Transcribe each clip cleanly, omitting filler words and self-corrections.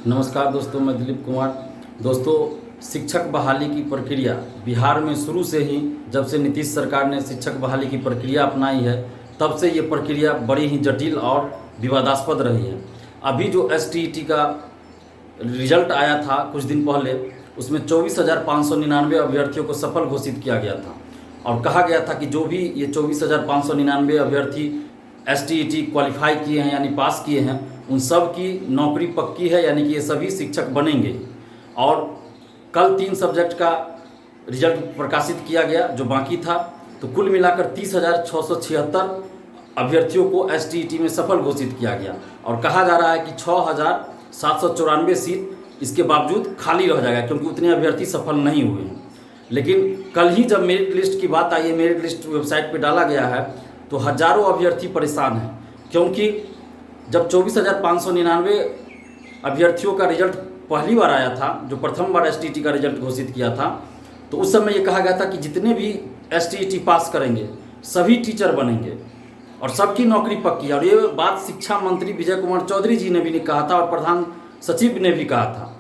नमस्कार दोस्तों, मैं दिलीप कुमार। दोस्तों, शिक्षक बहाली की प्रक्रिया बिहार में शुरू से ही, जब से नीतीश सरकार ने शिक्षक बहाली की प्रक्रिया अपनाई है, तब से ये प्रक्रिया बड़ी ही जटिल और विवादास्पद रही है। अभी जो STET का रिजल्ट आया था कुछ दिन पहले, उसमें 24,599 अभ्यर्थियों को सफल घोषित किया गया था और कहा गया था कि जो भी ये 24,599 अभ्यर्थी STET क्वालिफाई किए हैं यानी पास किए हैं, उन सब की नौकरी पक्की है, यानी कि ये सभी शिक्षक बनेंगे। और कल 3 सब्जेक्ट का रिजल्ट प्रकाशित किया गया जो बाकी था, तो कुल मिलाकर 30,676 अभ्यर्थियों को STET में सफल घोषित किया गया और कहा जा रहा है कि 6,794 सीट इसके बावजूद खाली रह जाएगा, क्योंकि उतने अभ्यर्थी सफल नहीं हुए हैं। लेकिन कल ही जब मेरिट लिस्ट की बात आई है, मेरिट लिस्ट वेबसाइट पर डाला गया है, तो हज़ारों अभ्यर्थी परेशान हैं, क्योंकि जब 24,599 अभ्यर्थियों का रिजल्ट पहली बार आया था, जो प्रथम बार STET का रिजल्ट घोषित किया था, तो उस समय ये कहा गया था कि जितने भी STET पास करेंगे सभी टीचर बनेंगे और सबकी नौकरी पक्की है। और ये बात शिक्षा मंत्री विजय कुमार चौधरी जी ने भी कहा था और प्रधान सचिव ने भी कहा था।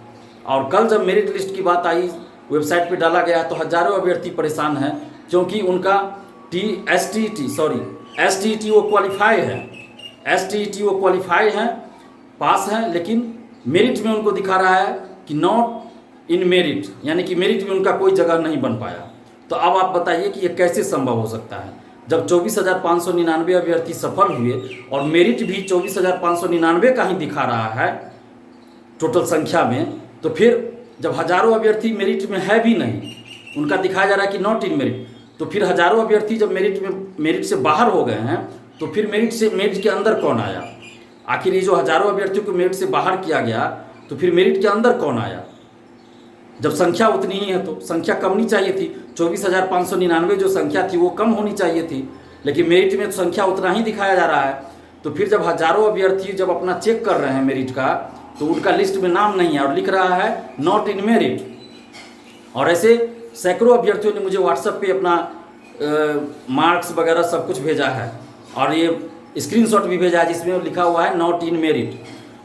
और कल जब मेरिट लिस्ट की बात आई, वेबसाइट पर डाला गया, तो हज़ारों अभ्यर्थी परेशान हैं, क्योंकि उनका STET वो क्वालिफाई है, STET वो क्वालिफाई हैं, पास हैं, लेकिन मेरिट में उनको दिखा रहा है कि नॉट इन मेरिट, यानी कि मेरिट में उनका कोई जगह नहीं बन पाया। तो अब आप बताइए कि ये कैसे संभव हो सकता है, जब 24,599 अभ्यर्थी सफल हुए और मेरिट भी 24,599 का ही दिखा रहा है टोटल संख्या में, तो फिर जब हज़ारों अभ्यर्थी मेरिट में है भी नहीं, उनका दिखाया जा रहा है कि नॉट इन मेरिट, तो फिर हज़ारों अभ्यर्थी जब मेरिट से बाहर हो गए हैं, तो फिर मेरिट के अंदर कौन आया? आखिर ये जो हज़ारों अभ्यर्थियों को मेरिट से बाहर किया गया, तो फिर मेरिट के अंदर कौन आया? जब संख्या उतनी ही है तो संख्या कम नहीं चाहिए थी। 24,599 जो संख्या थी वो कम होनी चाहिए थी, लेकिन मेरिट में तो संख्या उतना ही दिखाया जा रहा है। तो फिर जब हज़ारों अभ्यर्थी जब अपना चेक कर रहे हैं मेरिट का, तो उनका लिस्ट में नाम नहीं है और लिख रहा है नॉट इन मेरिट। और ऐसे सैकड़ों अभ्यर्थियों ने मुझे व्हाट्सएप पे अपना मार्क्स वगैरह सब कुछ भेजा है और ये स्क्रीनशॉट भी भेजा है जिसमें लिखा हुआ है नॉट इन मेरिट।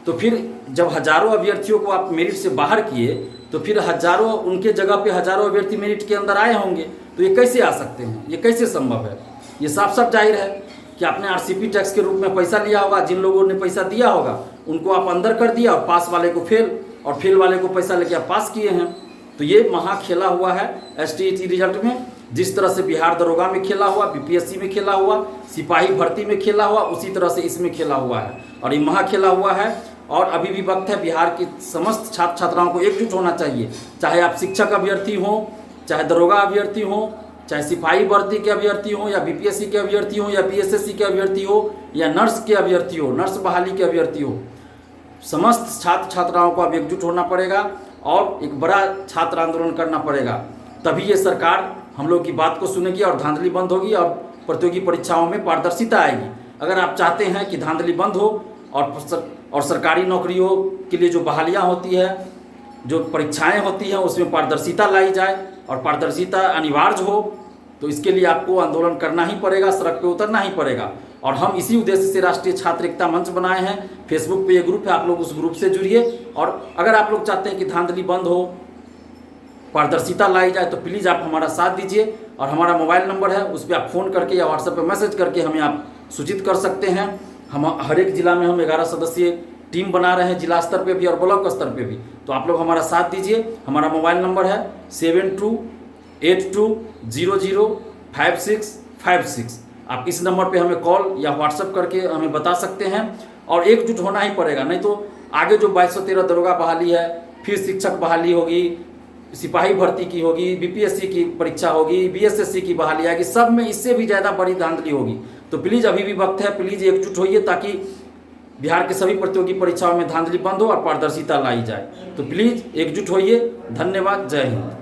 तो फिर जब हज़ारों अभ्यर्थियों को आप मेरिट से बाहर किए, तो फिर हज़ारों उनके जगह पे हज़ारों अभ्यर्थी मेरिट के अंदर आए होंगे, तो ये कैसे आ सकते हैं? ये कैसे संभव है? ये साफ साफ जाहिर है कि आपने RCP टैक्स के रूप में पैसा लिया होगा, जिन लोगों ने पैसा दिया होगा उनको आप अंदर कर दिया और पास वाले को फेल और फेल वाले को पैसा लेके आप पास किए हैं। तो ये महा खेला हुआ है STET रिजल्ट में। जिस तरह से बिहार दरोगा में खेला हुआ, BPSC में खेला हुआ, सिपाही भर्ती में खेला हुआ, उसी तरह से इसमें खेला हुआ है और ये महा खेला हुआ है। और अभी भी वक्त है, बिहार की समस्त छात्र छात्राओं को एकजुट होना चाहिए, चाहे आप शिक्षक अभ्यर्थी हों, चाहे दरोगा अभ्यर्थी हों, चाहे सिपाही भर्ती के अभ्यर्थी हों, या BPSC के अभ्यर्थी हों, या PSSC के अभ्यर्थी हो, या नर्स के अभ्यर्थी हो, नर्स बहाली के अभ्यर्थी हो, समस्त छात्र छात्राओं को अब एकजुट होना पड़ेगा और एक बड़ा छात्र आंदोलन करना पड़ेगा। तभी ये सरकार हम लोग की बात को सुनेगी और धांधली बंद होगी और प्रतियोगी परीक्षाओं में पारदर्शिता आएगी। अगर आप चाहते हैं कि धांधली बंद हो और सरकारी नौकरियों के लिए जो बहालियाँ होती है, जो परीक्षाएं होती हैं, उसमें पारदर्शिता लाई जाए और पारदर्शिता अनिवार्य हो, तो इसके लिए आपको आंदोलन करना ही पड़ेगा, सड़क पे उतरना ही पड़ेगा। और हम इसी उद्देश्य से राष्ट्रीय छात्र एकता मंच बनाए हैं। फेसबुक पे ये ग्रुप है, आप लोग उस ग्रुप से जुड़िए। और अगर आप लोग चाहते हैं कि धांधली बंद हो, पारदर्शिता लाई जाए, तो प्लीज़ आप हमारा साथ दीजिए। और हमारा मोबाइल नंबर है, उस पर आप फ़ोन करके या व्हाट्सएप पर मैसेज करके हमें आप सूचित कर सकते हैं। हम हर एक ज़िला में हम 11 सदस्यीय टीम बना रहे हैं, जिला स्तर पे भी और ब्लॉक स्तर पे भी। तो आप लोग हमारा साथ दीजिए। हमारा मोबाइल नंबर है 7282005656। आप इस नंबर पे हमें कॉल या व्हाट्सएप करके हमें बता सकते हैं। और एकजुट होना ही पड़ेगा, नहीं तो आगे जो 2213 दरोगा बहाली है, फिर शिक्षक बहाली होगी, सिपाही भर्ती की होगी, BPSC की परीक्षा होगी, BSSC की बहाली आएगी, सब में इससे भी ज़्यादा बड़ी धांधली होगी। तो प्लीज़ अभी भी वक्त है, प्लीज़ एकजुट होइए ताकि बिहार के सभी प्रतियोगी परीक्षाओं में धांधली बंद हो और पारदर्शिता लाई जाए। तो प्लीज़ एकजुट होइए। धन्यवाद। जय हिंद।